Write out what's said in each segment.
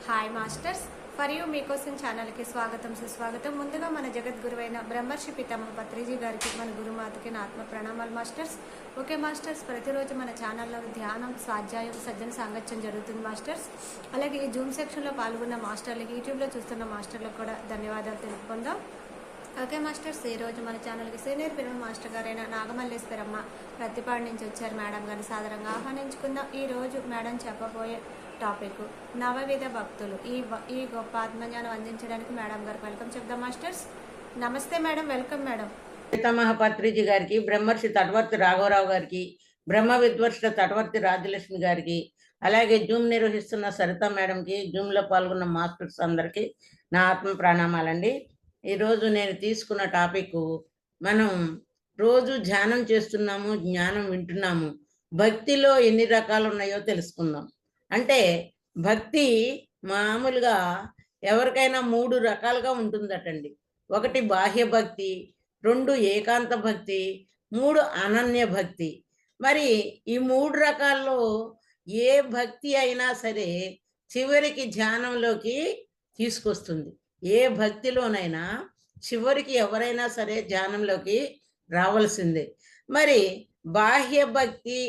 Hi masters, for you మీకోసం ఛానల్కి స్వాగతం సుస్వాగతం. ముందుగా మన జగద్గురువైన బ్రహ్మర్షి పితామహ పత్రిజీ గారికి, మన గురుమాతకి నా ఆత్మ ప్రణామాలు మాస్టర్స్. ఓకే మాస్టర్స్, ప్రతిరోజు మన ఛానల్లో ధ్యానం, స్వాధ్యాయం, సజ్జన సాంగత్యం జరుగుతుంది మాస్టర్స్. అలాగే ఈ జూమ్ సెక్షన్లో పాల్గొన్న మాస్టర్లకి, యూట్యూబ్లో చూస్తున్న మాస్టర్లకు కూడా ధన్యవాదాలు తెలుపుకుందాం. ఓకే మాస్టర్స్, ఈరోజు మన ఛానల్కి సీనియర్ పిల్లల మాస్టర్ గారైన నాగమల్లేశ్వరమ్మ ప్రతిపాడు నుంచి వచ్చారు. మేడం గారిని సాదరంగా ఆహ్వానించుకుందాం. ఈరోజు మేడం చెప్పబోయే టాపిక్ నవవిధ భక్తులు. ఈ గొప్ప ఆత్మజ్ఞానం అందించడానికి మేడం గారికి వెల్కమ్ చెప్దాం మాస్టర్స్. నమస్తే మేడం, వెల్కమ్ మేడం. పితామహ పత్రిజీ గారికి, బ్రహ్మర్షి తటవర్తి రాఘవరావు గారికి, బ్రహ్మ విద్వర్ష తటవర్తి రాజలక్ష్మి గారికి, అలాగే జూమ్ నిర్వహిస్తున్న సరిత మేడంకి, జూమ్లో పాల్గొన్న మాస్టర్స్ అందరికీ నా ఆత్మ ప్రణామాలండి. ఈరోజు నేను తీసుకున్న టాపిక్, మనం రోజు ధ్యానం చేస్తున్నాము, జ్ఞానం వింటున్నాము, భక్తిలో ఎన్ని రకాలు ఉన్నాయో తెలుసుకుందాం. అంటే భక్తి మామూలుగా ఎవరికైనా 3 రకాలుగా ఉంటుందటండి. ఒకటి బాహ్య భక్తి, 2 ఏకాంత భక్తి, 3 అనన్య భక్తి. మరి ఈ 3 రకాల్లో ఏ భక్తి అయినా సరే చివరికి ధ్యానంలోకి తీసుకొస్తుంది. ఏ భక్తిలోనైనా చివరికి ఎవరైనా సరే ధ్యానంలోకి రావాల్సిందే. మరి బాహ్య భక్తి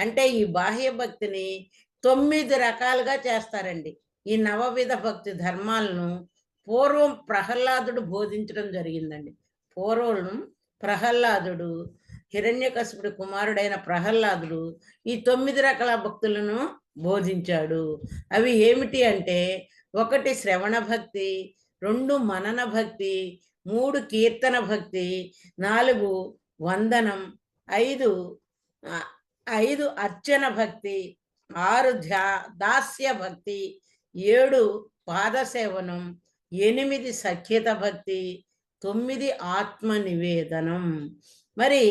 అంటే ఈ బాహ్య భక్తిని 9 రకాలుగా చేస్తారండి. ఈ నవవిధ భక్తి ధర్మాలను పూర్వం ప్రహ్లాదుడు బోధించడం జరిగిందండి. పూర్వం ప్రహ్లాదుడు, హిరణ్యకశిపుడి కుమారుడైన ప్రహ్లాదుడు ఈ 9 రకాల భక్తులను బోధించాడు. అవి ఏమిటి అంటే, 1 శ్రవణ భక్తి, 2 మనన భక్తి, 3 కీర్తన భక్తి, 4 వందనం, 5 అర్చన భక్తి, 6 దాస్య భక్తి, 7 పాదసేవనం, 8 సఖ్యత భక్తి, 9 ఆత్మ నివేదనం. మరి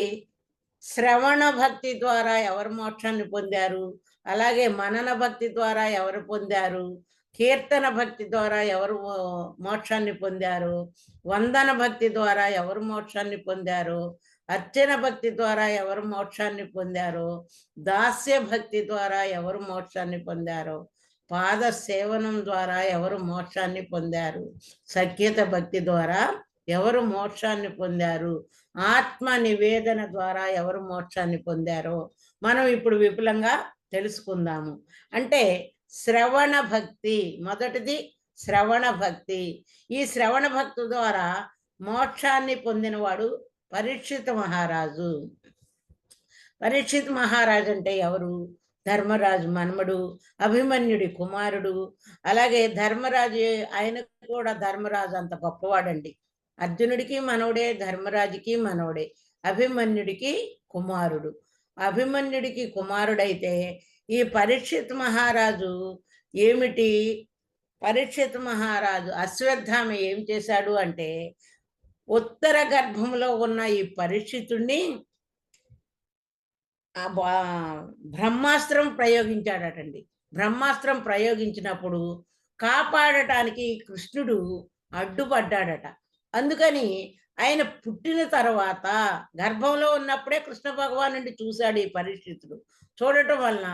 శ్రవణ భక్తి ద్వారా ఎవరు మోక్షాన్ని పొందారు, అలాగే మనన భక్తి ద్వారా ఎవరు పొందారు, కీర్తన భక్తి ద్వారా ఎవరు మోక్షాన్ని పొందారు, వందన భక్తి ద్వారా ఎవరు మోక్షాన్ని పొందారు, అర్చన భక్తి ద్వారా ఎవరు మోక్షాన్ని పొందారో, దాస్య భక్తి ద్వారా ఎవరు మోక్షాన్ని పొందారో, పాద సేవనం ద్వారా ఎవరు మోక్షాన్ని పొందారు, సఖ్యత భక్తి ద్వారా ఎవరు మోక్షాన్ని పొందారు, ఆత్మ నివేదన ద్వారా ఎవరు మోక్షాన్ని పొందారో మనం ఇప్పుడు విపులంగా తెలుసుకుందాము. అంటే శ్రవణ భక్తి మొదటిది. శ్రవణ భక్తి, ఈ శ్రవణ భక్తి ద్వారా మోక్షాన్ని పొందినవాడు పరీక్షిత్ మహారాజు. పరీక్షిత్ మహారాజు అంటే ఎవరు? ధర్మరాజు మన్మడు, అభిమన్యుడి కుమారుడు. అలాగే ధర్మరాజు, ఆయన కూడా ధర్మరాజు అంత గొప్పవాడండి. అర్జునుడికి మనవడే, ధర్మరాజుకి మనవడే, అభిమన్యుడికి కుమారుడు. అభిమన్యుడికి కుమారుడైతే ఈ పరీక్షిత్ మహారాజు ఏమిటి? పరీక్షిత్ మహారాజు అశ్వత్థామ ఏం చేశాడు అంటే, ఉత్తర గర్భంలో ఉన్న ఈ పరీక్షితుణ్ణి బ్రహ్మాస్త్రం ప్రయోగించాడటండి. బ్రహ్మాస్త్రం ప్రయోగించినప్పుడు కాపాడటానికి కృష్ణుడు అడ్డుపడ్డాడట. అందుకని ఆయన పుట్టిన తర్వాత గర్భంలో ఉన్నప్పుడే కృష్ణ భగవానుడిని చూశాడు ఈ పరీక్షితుడు. చూడటం వలన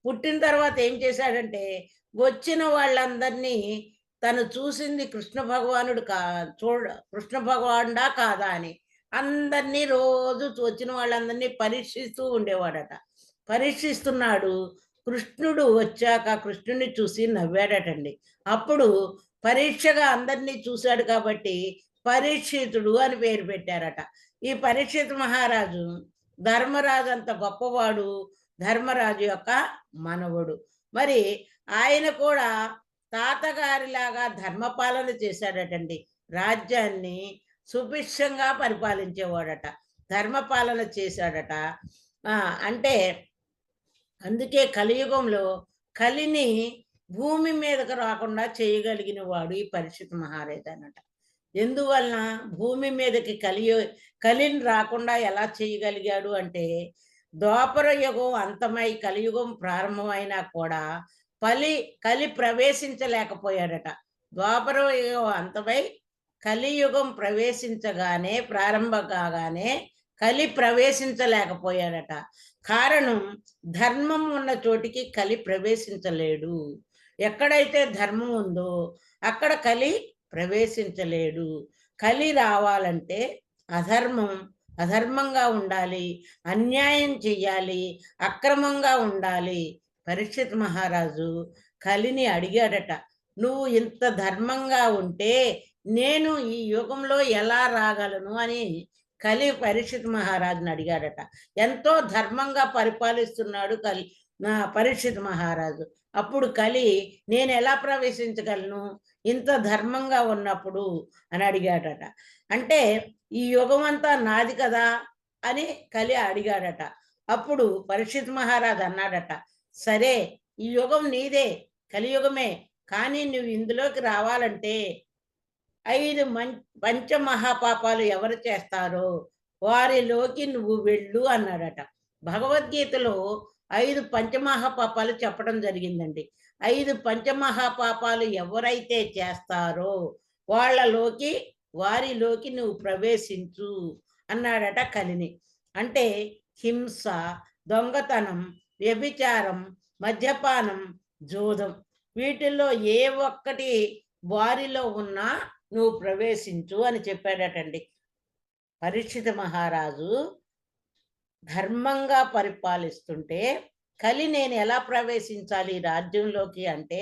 పుట్టిన తర్వాత ఏం చేశాడంటే, వచ్చిన వాళ్ళందరినీ తను చూసింది కృష్ణ భగవానుడు కృష్ణ భగవానుడా కాదా అని అందరినీ రోజు వచ్చిన వాళ్ళందరినీ పరీక్షిస్తూ ఉండేవాడట. పరీక్షిస్తున్నాడు. కృష్ణుడు వచ్చాక కృష్ణుడిని చూసి నవ్వాడటండి. అప్పుడు పరీక్షగా అందరినీ చూశాడు కాబట్టి పరీక్షితుడు అని పేరు పెట్టారట. ఈ పరీక్షిత్ మహారాజు ధర్మరాజు అంత గొప్పవాడు, ధర్మరాజు యొక్క మనవడు. మరి ఆయన కూడా తాతగారిలాగా ధర్మపాలన చేశాడటండి. రాజ్యాన్ని సుభిక్షంగా పరిపాలించేవాడట, ధర్మపాలన చేశాడట. అంటే అందుకే కలియుగంలో కలిని భూమి మీదకు రాకుండా చేయగలిగిన వాడు ఈ పరీక్షిత్ మహారాజు అన్నట. ఎందువలన భూమి మీదకి కలిని రాకుండా ఎలా చేయగలిగాడు అంటే, ద్వాపర యుగం అంతమై కలియుగం ప్రారంభమైనా కూడా కలి ప్రవేశించలేకపోయాడట. ద్వాపర యుగం అంతమై కలియుగం ప్రవేశించగానే, ప్రారంభం కాగానే కలి ప్రవేశించలేకపోయాడట. కారణం, ధర్మం ఉన్న చోటికి కలి ప్రవేశించలేడు. ఎక్కడైతే ధర్మం ఉందో అక్కడ కలి ప్రవేశించలేడు. కలి రావాలంటే అధర్మం అధర్మంగా ఉండాలి, అన్యాయం చెయ్యాలి, అక్రమంగా ఉండాలి. పరీక్షిత్ మహారాజు కలిని అడిగాడట, నువ్వు ఇంత ధర్మంగా ఉంటే నేను ఈ యుగంలో ఎలా రాగలను అని కలి పరీక్షిత్ మహారాజుని అడిగాడట. ఎంతో ధర్మంగా పరిపాలిస్తున్నాడు పరీక్షిత్ మహారాజు. అప్పుడు కలి, నేను ఎలా ప్రవేశించగలను ఇంత ధర్మంగా ఉన్నప్పుడు అని అడిగాడట. అంటే ఈ యుగం అంతా నాది కదా అని కలి అడిగాడట. అప్పుడు పరీక్షిత్ మహారాజు అన్నాడట, సరే ఈ యుగం నీదే, కలియుగమే, కానీ నువ్వు ఇందులోకి రావాలంటే 5 పంచమహాపాపాలు ఎవరు చేస్తారో వారిలోకి నువ్వు వెళ్ళు అన్నాడట. భగవద్గీతలో 5 పంచమహాపాపాలు చెప్పడం జరిగిందండి. 5 పంచమహాపాపాలు ఎవరైతే చేస్తారో వారిలోకి నువ్వు ప్రవేశించు అన్నాడట కలిని. అంటే హింస, దొంగతనం, వ్యభిచారం, మద్యపానం, జూదం, వీటిల్లో ఏ ఒక్కటి వారిలో ఉన్నా నువ్వు ప్రవేశించు అని చెప్పాడటండి. పరీక్షిత మహారాజు ధర్మంగా పరిపాలిస్తుంటే కలి నేను ఎలా ప్రవేశించాలి రాజ్యంలోకి అంటే,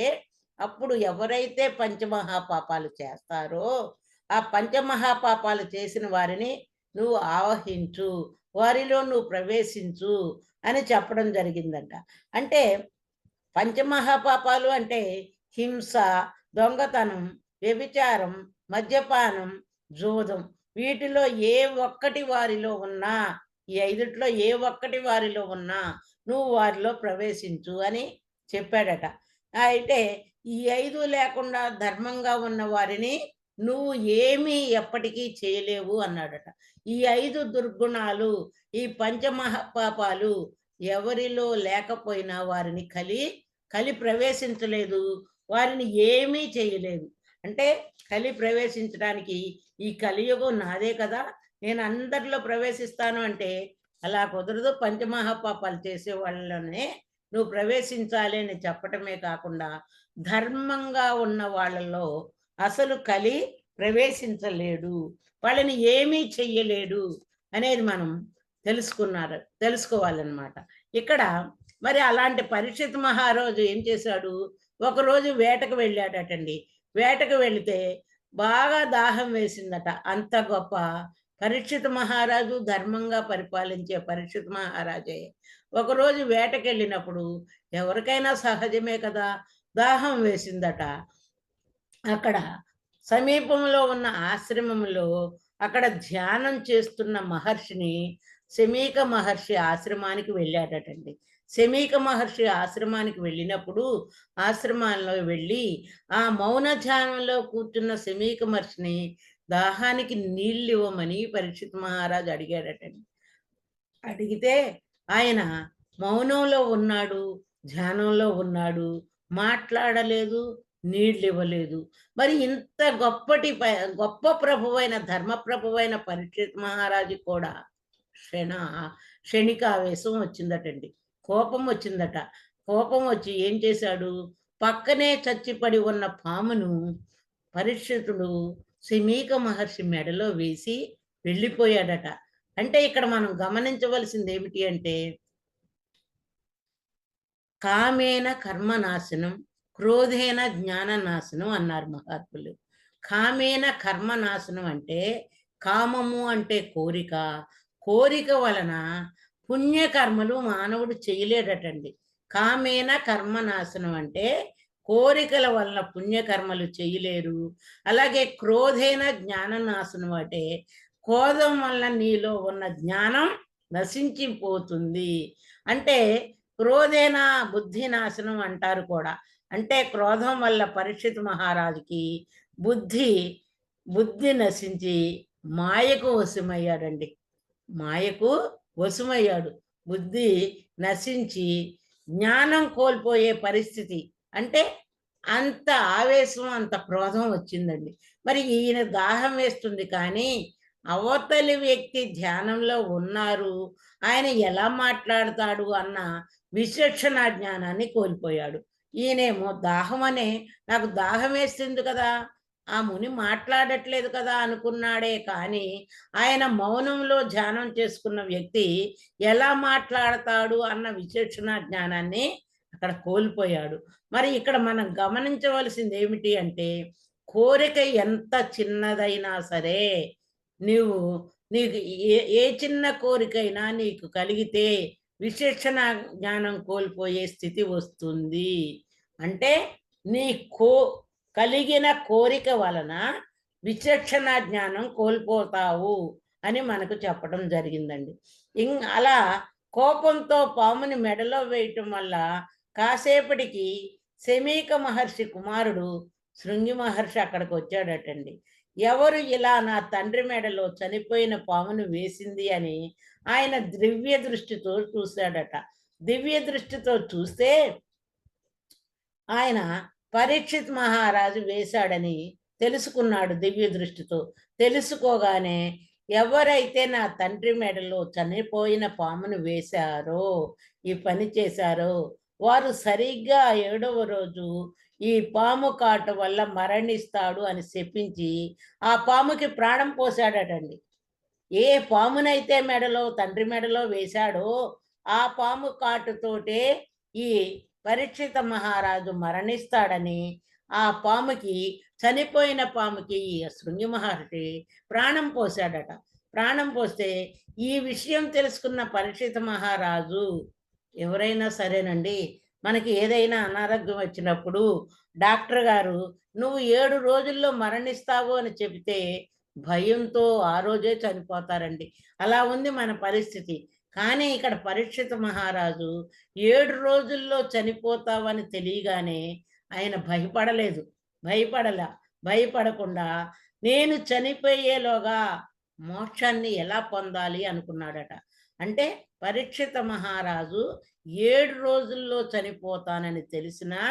అప్పుడు ఎవరైతే పంచమహాపాపాలు చేస్తారో ఆ పంచమహాపాపాలు చేసిన వారిని నువ్వు ఆవహించు, వారిలో నువ్వు ప్రవేశించు అని చెప్పడం జరిగిందంట. అంటే పంచమహాపాపాలు అంటే హింస, దొంగతనం, వ్యభిచారం, మద్యపానం, జూదం, వీటిలో ఏ ఒక్కటి వారిలో ఉన్నా, ఈ 5ట్లో ఏ ఒక్కటి వారిలో ఉన్నా నువ్వు వారిలో ప్రవేశించు అని చెప్పాడట. అయితే ఈ 5 లేకుండా ధర్మంగా ఉన్న వారిని నువ్వు ఏమీ ఎప్పటికీ చేయలేవు అన్నాడట. ఈ 5 దుర్గుణాలు, ఈ పంచమహాపాపాలు ఎవరిలో లేకపోయినా వారిని కలి ప్రవేశించలేదు, వారిని ఏమీ చేయలేదు. అంటే కలి ప్రవేశించడానికి ఈ కలియుగం నాదే కదా, నేను అందరిలో ప్రవేశిస్తాను అంటే అలా కుదరదు. పంచమహాపాపాలు చేసే వాళ్ళలోనే నువ్వు ప్రవేశించాలి అని చెప్పటమే కాకుండా ధర్మంగా ఉన్న వాళ్ళలో అసలు కలి ప్రవేశించలేడు, వాళ్ళని ఏమీ చెయ్యలేడు అనేది మనం తెలుసుకోవాలన్నమాట. ఇక్కడ మరి అలాంటి పరీక్షిత్ మహారాజు ఏం చేశాడు, ఒకరోజు వేటకు వెళ్ళాడటండి. వేటకు వెళితే బాగా దాహం వేసిందట. అంత గొప్ప పరీక్షిత్ మహారాజు, ధర్మంగా పరిపాలించే పరీక్షిత్ మహారాజే ఒకరోజు వేటకెళ్ళినప్పుడు ఎవరికైనా సహజమే కదా, దాహం వేసిందట. అక్కడ సమీపంలో ఉన్న ఆశ్రమంలో అక్కడ ధ్యానం చేస్తున్న మహర్షిని, శమీక మహర్షి ఆశ్రమానికి వెళ్ళాడటండి. శమీక మహర్షి ఆశ్రమానికి వెళ్ళినప్పుడు ఆశ్రమాల్లో వెళ్ళి ఆ మౌన ధ్యానంలో కూర్చున్న శమీక మహర్షిని దాహానికి నీళ్ళు ఇవ్వమని పరీక్షిత్ మహారాజు అడిగాడటండి. అడిగితే ఆయన మౌనంలో ఉన్నాడు, ధ్యానంలో ఉన్నాడు, మాట్లాడలేదు, నీళ్ళు ఇవ్వలేదు. మరి ఇంత గొప్ప ప్రభువైన ధర్మ ప్రభువైన పరీక్షిత్ మహారాజు కూడా క్షణికావేశం వచ్చిందటండి, కోపం వచ్చిందట. కోపం వచ్చి ఏం చేశాడు, పక్కనే చచ్చిపడి ఉన్న పామును పరీక్షితుడు శమీక మహర్షి మెడలో వేసి వెళ్ళిపోయాడట. అంటే ఇక్కడ మనం గమనించవలసింది ఏమిటి అంటే, కామేన కర్మనాశనం, క్రోధేన జ్ఞాననాశనం అన్నారు మహాత్ములు. కామేన కర్మనాశనం అంటే, కామము అంటే కోరిక, కోరిక వలన పుణ్యకర్మలు మానవుడు చేయలేడటండి. కామేన కర్మనాశనం అంటే కోరికల వలన పుణ్యకర్మలు చేయలేరు. అలాగే క్రోధేన జ్ఞాననాశనం అంటే క్రోధం వల్ల నీలో ఉన్న జ్ఞానం నశించిపోతుంది. అంటే క్రోధేన బుద్ధి నాశనం అంటారు కూడా. అంటే క్రోధం వల్ల పరీక్షిత్ మహారాజుకి బుద్ధి నశించి మాయకు వశమయ్యాడండి. మాయకు వశమయ్యాడు, బుద్ధి నశించి జ్ఞానం కోల్పోయే పరిస్థితి. అంటే అంత ఆవేశం, అంత క్రోధం వచ్చిందండి. మరి ఈయన దాహం వేస్తుంది కానీ అవతలి వ్యక్తి ధ్యానంలో ఉన్నారు, ఆయన ఎలా మాట్లాడతాడు అన్న విచక్షణ జ్ఞానాన్ని కోల్పోయాడు. ఈయనేమో దాహమనే నాకు దాహం వేస్తుంది కదా, ఆ ముని మాట్లాడట్లేదు కదా అనుకున్నాడే కానీ, ఆయన మౌనంలో ధ్యానం చేసుకున్న వ్యక్తి ఎలా మాట్లాడతాడు అన్న విచక్షణ జ్ఞానాన్ని అక్కడ కోల్పోయాడు. మరి ఇక్కడ మనం గమనించవలసింది ఏమిటి అంటే, కోరిక ఎంత చిన్నదైనా సరే, నీవు నీకు ఏ చిన్న కోరికైనా నీకు కలిగితే విచక్షణ జ్ఞానం కోల్పోయే స్థితి వస్తుంది. అంటే నీ కో కలిగిన కోరిక వలన విచక్షణ జ్ఞానం కోల్పోతావు అని మనకు చెప్పడం జరిగిందండి. అలా కోపంతో పాముని మెడలో వేయటం వల్ల కాసేపటికి శమీక మహర్షి కుమారుడు శృంగి మహర్షి అక్కడికి వచ్చాడటండి. ఎవరు ఇలా నా తండ్రి మెడలో చనిపోయిన పామును వేసింది అని ఆయన దివ్య దృష్టితో చూశాడట. దివ్య దృష్టితో చూస్తే ఆయన పరీక్షిత్ మహారాజు వేశాడని తెలుసుకున్నాడు దివ్య దృష్టితో. తెలుసుకోగానే ఎవరైతే నా తండ్రి మెడలో చనిపోయిన పామును వేశారో, ఈ పని చేశారో, వారు సరిగ్గా 7వ రోజు ఈ పాము కాటు వల్ల మరణిస్తాడు అని శపించి ఆ పాముకి ప్రాణం పోశాడటండి. ఏ పామునైతే మెడలో తండ్రి మెడలో వేశాడో ఆ పాము కాటుతోటే ఈ పరీక్షిత మహారాజు మరణిస్తాడని ఆ పాముకి, చనిపోయిన పాముకి ఈ శృంగి మహర్షి ప్రాణం పోశాడట. ప్రాణం పోస్తే ఈ విషయం తెలుసుకున్న పరీక్షిత మహారాజు, ఎవరైనా సరేనండి, మనకి ఏదైనా అనారోగ్యం వచ్చినప్పుడు డాక్టర్ గారు నువ్వు 7 రోజుల్లో మరణిస్తావు అని చెబితే భయంతో ఆ రోజే చనిపోతారండి. అలా ఉంది మన పరిస్థితి. కానీ ఇక్కడ పరీక్షిత మహారాజు 7 రోజుల్లో చనిపోతావని తెలియగానే ఆయన భయపడలేదు. భయపడకుండా నేను చనిపోయేలోగా మోక్షాన్ని ఎలా పొందాలి అనుకున్నాడట. అంటే పరీక్షిత మహారాజు 7 రోజుల్లో చనిపోతానని తెలిసినా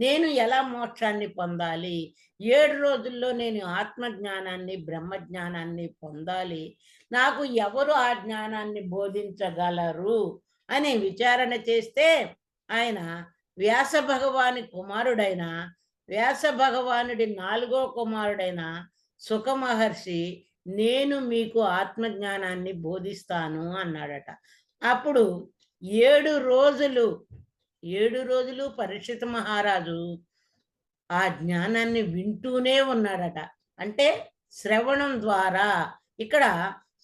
నేను ఎలా మోక్షాన్ని పొందాలి? 7 రోజుల్లో నేను ఆత్మజ్ఞానాన్ని, బ్రహ్మజ్ఞానాన్ని పొందాలి. నాకు ఎవరు ఆ జ్ఞానాన్ని బోధించగలరు అని విచారణ చేస్తే ఆయన వ్యాస భగవానుడి 4వ కుమారుడైన సుఖ మహర్షి నేను మీకు ఆత్మజ్ఞానాన్ని బోధిస్తాను అన్నాడట. అప్పుడు 7 రోజులు పరీక్షిత మహారాజు ఆ జ్ఞానాన్ని వింటూనే ఉన్నాడట. అంటే శ్రవణం ద్వారా ఇక్కడ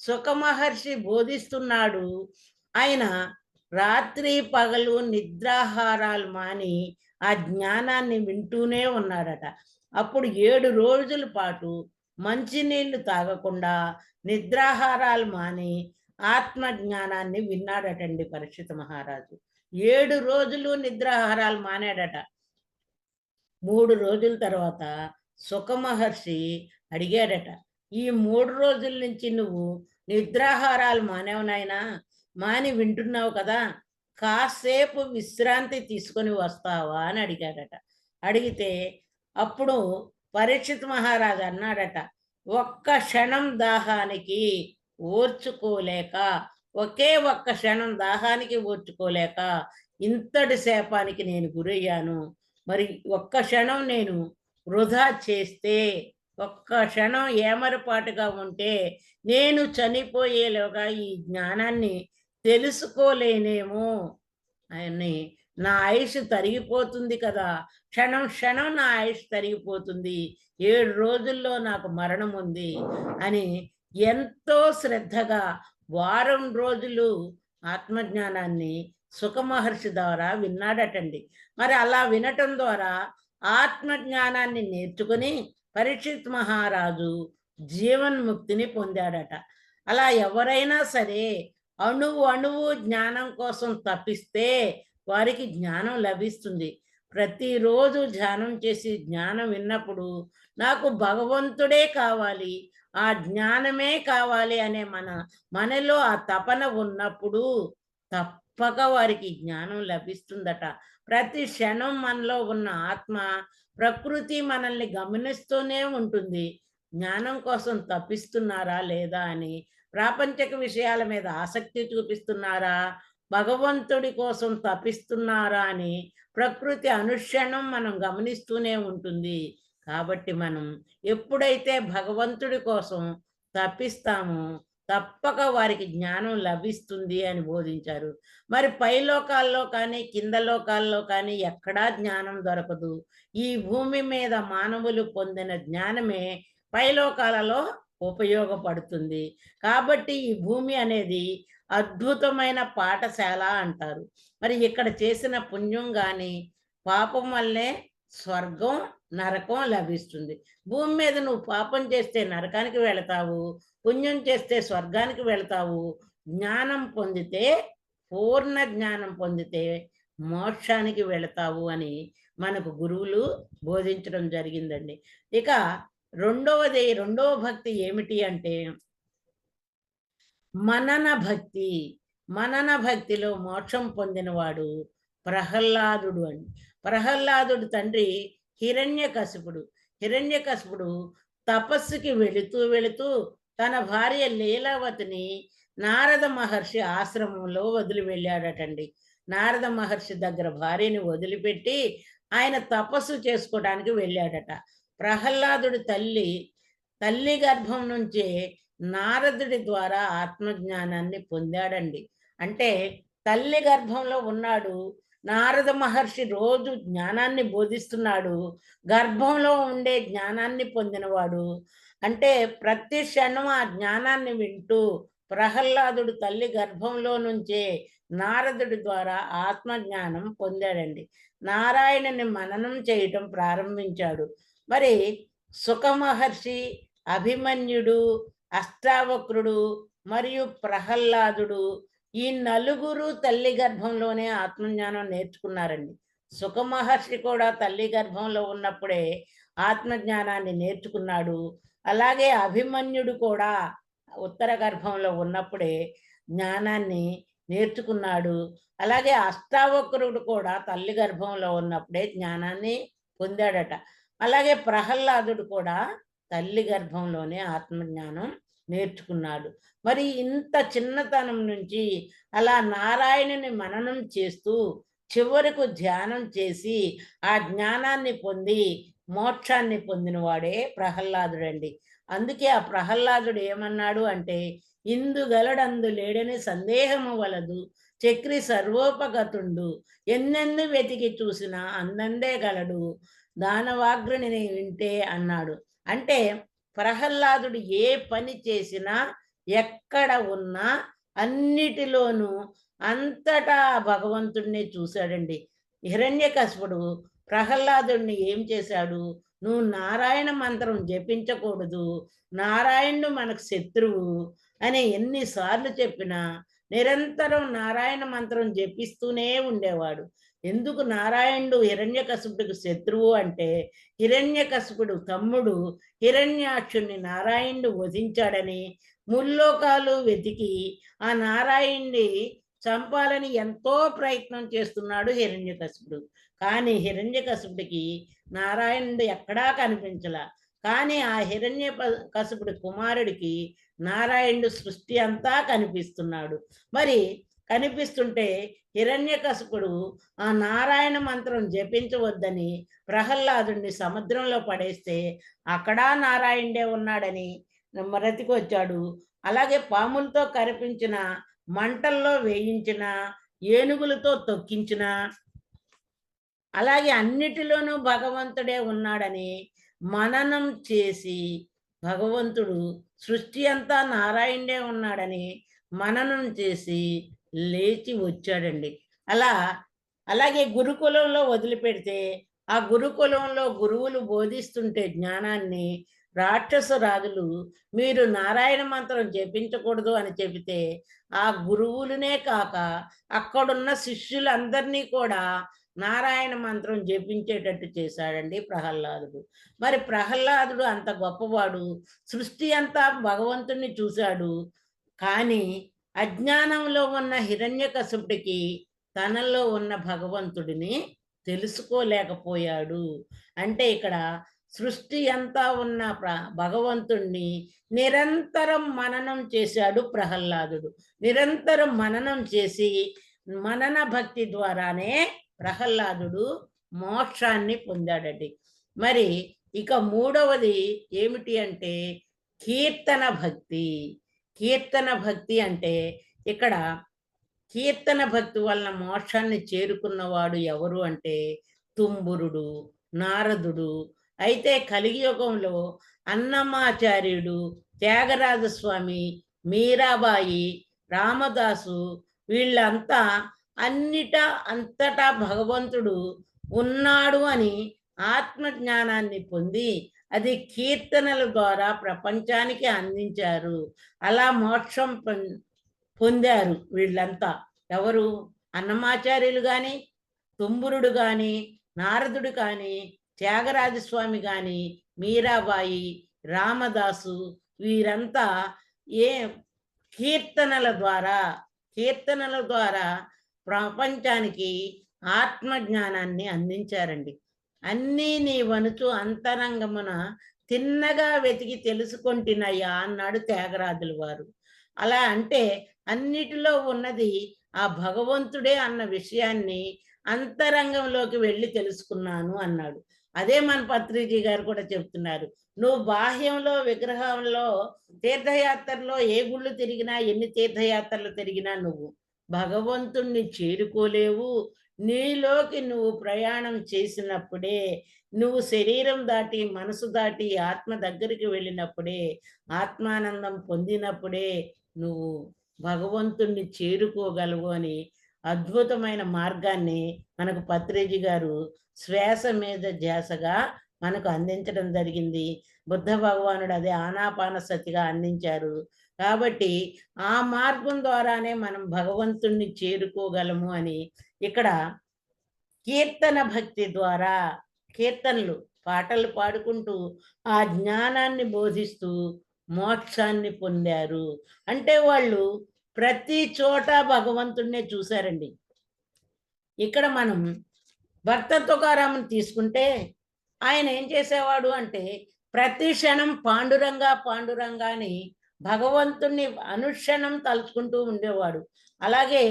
సుఖ మహర్షి బోధిస్తున్నాడు. ఆయన రాత్రి పగలు నిద్రాహారాలు మాని ఆ జ్ఞానాన్ని వింటూనే ఉన్నాడట. అప్పుడు 7 రోజుల పాటు మంచినీళ్లు తాగకుండా నిద్రాహారాలు మాని ఆత్మ జ్ఞానాన్ని విన్నాడటండి పరీక్షిత మహారాజు. 7 రోజులు నిద్రాహారాలు మానాడట. 3 రోజుల తర్వాత సుఖ మహర్షి అడిగాడట, ఈ 3 రోజుల నుంచి నువ్వు నిద్రాహారాలు మానేవు నాయనా, మాని వింటున్నావు కదా, కాసేపు విశ్రాంతి తీసుకొని వస్తావా అని అడిగాడట. అడిగితే అప్పుడు పరీక్షిత్ మహారాజు అన్నాడట, ఒక్క క్షణం దాహానికి ఓర్చుకోలేక, ఒక్క క్షణం దాహానికి ఓర్చుకోలేక ఇంతటి శాపానికి నేను గురయ్యాను. మరి ఒక్క క్షణం నేను వృధా చేస్తే, ఒక్క క్షణం ఏమరపాటుగా ఉంటే నేను చనిపోయేలోగా ఈ జ్ఞానాన్ని తెలుసుకోలేనేమో అని, నా ఆయుష్ తరిగిపోతుంది కదా, క్షణం క్షణం నా ఆయుష్ తరిగిపోతుంది, 7 రోజుల్లో నాకు మరణం ఉంది అని ఎంతో శ్రద్ధగా వారం రోజులు ఆత్మజ్ఞానాన్ని సుఖ మహర్షి ద్వారా విన్నాడటండి. మరి అలా వినటం ద్వారా ఆత్మజ్ఞానాన్ని నేర్చుకుని పరీక్షిత్ మహారాజు జీవన్ముక్తిని పొందాడట. అలా ఎవరైనా సరే అణువు జ్ఞానం కోసం తప్పిస్తే వారికి జ్ఞానం లభిస్తుంది. ప్రతిరోజు ధ్యానం చేసి జ్ఞానం విన్నప్పుడు నాకు భగవంతుడే కావాలి, ఆ జ్ఞానమే కావాలి అనే మనలో ఆ తపన ఉన్నప్పుడు తప్పక వారికి జ్ఞానం లభిస్తుందట. ప్రతి క్షణం మనలో ఉన్న ఆత్మ ప్రకృతి మనల్ని గమనిస్తూనే ఉంటుంది. జ్ఞానం కోసం తప్పిస్తున్నారా లేదా అని, ప్రాపంచిక విషయాల మీద ఆసక్తి చూపిస్తున్నారా, భగవంతుడి కోసం తప్పిస్తున్నారా అని ప్రకృతి అనుక్షణం మనం గమనిస్తూనే ఉంటుంది. కాబట్టి మనం ఎప్పుడైతే భగవంతుడి కోసం తపిస్తామో తప్పక వారికి జ్ఞానం లభిస్తుంది అని బోధించారు. మరి పై లోకాల్లో కానీ, కింద లోకాల్లో కానీ ఎక్కడా జ్ఞానం దొరకదు. ఈ భూమి మీద మానవులు పొందిన జ్ఞానమే పైలోకాలలో ఉపయోగపడుతుంది. కాబట్టి ఈ భూమి అనేది అద్భుతమైన పాఠశాల అంటారు. మరి ఇక్కడ చేసిన పుణ్యం గాని, పాపం వల్లే స్వర్గం, నరకం లభిస్తుంది. భూమి మీద నువ్వు పాపం చేస్తే నరకానికి వెళతావు. పుణ్యం చేస్తే స్వర్గానికి వెళతావు. జ్ఞానం పొందితే, పూర్ణ జ్ఞానం పొందితే మోక్షానికి వెళతావు అని మనకు గురువులు బోధించడం జరిగిందండి. ఇక రెండవ భక్తి ఏమిటి అంటే మనన భక్తి. మనన భక్తిలో మోక్షం పొందినవాడు ప్రహ్లాదుడు అని. ప్రహ్లాదుడు తండ్రి హిరణ్యకశిపుడు. హిరణ్యకశిపుడు తపస్సుకి వెళుతూ తన భార్య లీలావతిని నారద మహర్షి ఆశ్రమంలో వదిలి వెళ్ళాడటండి. నారద మహర్షి దగ్గర భార్యని వదిలిపెట్టి ఆయన తపస్సు చేసుకోవడానికి వెళ్ళాడట. ప్రహ్లాదుడి తల్లి గర్భం నుంచే నారదుడి ద్వారా ఆత్మజ్ఞానాన్ని పొందాడండి. అంటే తల్లి గర్భంలో ఉన్నాడు. నారద మహర్షి రోజు జ్ఞానాన్ని బోధిస్తున్నాడు. గర్భంలో ఉండే జ్ఞానాన్ని పొందినవాడు. అంటే ప్రతి క్షణం ఆ జ్ఞానాన్ని వింటూ ప్రహ్లాదుడు తల్లి గర్భంలో నుంచే నారదుడి ద్వారా ఆత్మజ్ఞానం పొందాడండి. నారాయణుని మననం చేయటం ప్రారంభించాడు. మరి సుఖ మహర్షి, అభిమన్యుడు, అష్టావక్రుడు మరియు ప్రహ్లాదుడు ఈ నలుగురు తల్లి గర్భంలోనే ఆత్మజ్ఞానం నేర్చుకున్నారండి. సుఖ మహర్షి కూడా తల్లి గర్భంలో ఉన్నప్పుడే ఆత్మజ్ఞానాన్ని నేర్చుకున్నాడు. అలాగే అభిమన్యుడు కూడా ఉత్తర గర్భంలో ఉన్నప్పుడే జ్ఞానాన్ని నేర్చుకున్నాడు. అలాగే అష్టావక్రుడు కూడా తల్లి గర్భంలో ఉన్నప్పుడే జ్ఞానాన్ని పొందాడట. అలాగే ప్రహ్లాదుడు కూడా తల్లి గర్భంలోనే ఆత్మజ్ఞానం నేర్చుకున్నాడు. మరి ఇంత చిన్నతనం నుంచి అలా నారాయణుని మననం చేస్తూ చివరకు ధ్యానం చేసి ఆ జ్ఞానాన్ని పొంది మోక్షాన్ని పొందినవాడే ప్రహ్లాదుడండి. అందుకే ఆ ప్రహ్లాదుడు ఏమన్నాడు అంటే, ఇందుగలడందు లేడని సందేహము వలదు, చక్రి సర్వోపగతుండు, ఎన్నెందు వెతికి చూసినా అందందే గలడు, దానవాగ్రుని వింటే అన్నాడు. అంటే ప్రహ్లాదుడు ఏ పని చేసినా, ఎక్కడ ఉన్నా, అన్నిటిలోనూ అంతటా భగవంతుడిని చూశాడండి. హిరణ్యకశిపుడు ప్రహ్లాదుడిని ఏం చేశాడు? నువ్వు నారాయణ మంత్రం జపించకూడదు, నారాయణుడు మనకు శత్రువు అని ఎన్నిసార్లు చెప్పినా నిరంతరం నారాయణ మంత్రం జపిస్తూనే ఉండేవాడు. ఎందుకు నారాయణుడు హిరణ్యకశిపుడికి శత్రువు అంటే, హిరణ్యకశిపుడు తమ్ముడు హిరణ్యాక్షుణ్ణి నారాయణుడు వధించాడని ముల్లోకాలు వెతికి ఆ నారాయణ్ణి చంపాలని ఎంతో ప్రయత్నం చేస్తున్నాడు హిరణ్యకశిపుడు. కానీ హిరణ్యకశిపుడికి నారాయణుడు ఎక్కడా కనిపించలా. కానీ ఆ కశిపుడి కుమారుడికి నారాయణుడు సృష్టి అంతా కనిపిస్తున్నాడు. మరి కనిపిస్తుంటే హిరణ్యకశిపుడు ఆ నారాయణ మంత్రం జపించవద్దని ప్రహ్లాదుడిని సముద్రంలో పడేస్తే అక్కడా నారాయణుడే ఉన్నాడని బ్రతికొచ్చాడు. అలాగే పాములతో కరిపించిన, మంటల్లో వేయించిన, ఏనుగులతో తొక్కించిన, అలాగే అన్నిటిలోనూ భగవంతుడే ఉన్నాడని మననం చేసి భగవంతుడు సృష్టి అంతా నారాయణుడే ఉన్నాడని మననం చేసి లేచి వచ్చాడండి. అలాగే గురుకులంలో వదిలిపెడితే ఆ గురుకులంలో గురువులు బోధిస్తుంటే జ్ఞానాన్ని రాక్షస రాజులు మీరు నారాయణ మంత్రం జపించకూడదు అని చెబితే ఆ గురువులనే కాక అక్కడున్న శిష్యులందరినీ కూడా నారాయణ మంత్రం జపించేటట్టు చేశాడండి ప్రహ్లాదుడు. మరి ప్రహ్లాదుడు అంత గొప్పవాడు, సృష్టి అంతా భగవంతుణ్ణి చూశాడు. కానీ అజ్ఞానంలో ఉన్న హిరణ్యకశిపుడికి తనలో ఉన్న భగవంతుడిని తెలుసుకోలేకపోయాడు. అంటే ఇక్కడ సృష్టి అంతా ఉన్న భగవంతుణ్ణి నిరంతరం మననం చేశాడు ప్రహ్లాదుడు. నిరంతరం మననం చేసి మనన భక్తి ద్వారానే ప్రహ్లాదుడు మోక్షాన్ని పొందాడండి. మరి ఇక మూడవది ఏమిటి అంటే కీర్తన భక్తి. కీర్తన భక్తి అంటే ఇక్కడ కీర్తన భక్తి వలన మోక్షాన్ని చేరుకున్నవాడు ఎవరు అంటే తుంబురుడు, నారదుడు. అయితే కలియుగంలో అన్నమాచార్యుడు, త్యాగరాజస్వామి, మీరాబాయి, రామదాసు వీళ్ళంతా అంతటా భగవంతుడు ఉన్నాడు అని ఆత్మజ్ఞానాన్ని పొంది అది కీర్తనల ద్వారా ప్రపంచానికి అందించారు. అలా మోక్షం పొందారు వీళ్ళంతా. ఎవరు? అన్నమాచార్యులు గాని, తుంబురుడు గాని, నారదుడు కానీ, త్యాగరాజస్వామి గాని, మీరాబాయి, రామదాసు వీరంతా ఏ కీర్తనల ద్వారా ప్రపంచానికి ఆత్మజ్ఞానాన్ని అందించారండి. అన్నీ నీ వనుచు అంతరంగమున తిన్నగా వెతికి తెలుసుకొంటినయ్యా అన్నాడు త్యాగరాజుల వారు. అలా అంటే అన్నిటిలో ఉన్నది ఆ భగవంతుడే అన్న విషయాన్ని అంతరంగంలోకి వెళ్ళి తెలుసుకున్నాను అన్నాడు. అదే మన పత్రిజీ గారు కూడా చెప్తున్నారు. నువ్వు బాహ్యంలో విగ్రహంలో తీర్థయాత్రలో ఏ గుళ్ళు తిరిగినా, ఎన్ని తీర్థయాత్రలు తిరిగినా నువ్వు భగవంతుణ్ణి చేరుకోలేవు. నీలోకి నువ్వు ప్రయాణం చేసినప్పుడే, నువ్వు శరీరం దాటి మనసు దాటి ఆత్మ దగ్గరికి వెళ్ళినప్పుడే, ఆత్మానందం పొందినప్పుడే నువ్వు భగవంతుణ్ణి చేరుకోగలవు అని అద్భుతమైన మార్గాన్ని మనకు పత్రిజీ గారు శ్వాస మీద ధ్యాసగా మనకు అందించడం జరిగింది. బుద్ధ భగవానుడు అదే ఆనాపానసతిగా అందించారు. కాబట్టి ఆ మార్గం ద్వారానే మనం భగవంతుణ్ణి చేరుకోగలము అని ఇక్కడ కీర్తన భక్తి ద్వారా కీర్తనలు పాటలు పాడుకుంటూ ఆ జ్ఞానాన్ని బోధిస్తూ మోక్షాన్ని పొందారు. అంటే వాళ్ళు ప్రతి చోట భగవంతుణ్ణే చూశారండి. ఇక్కడ మనం భక్త తుకారాముని తీసుకుంటే ఆయన ఏం చేసేవాడు అంటే ప్రతి క్షణం పాండురంగా అని భగవంతుణ్ణి అనుక్షణం తలుచుకుంటూ ఉండేవాడు. అలాగే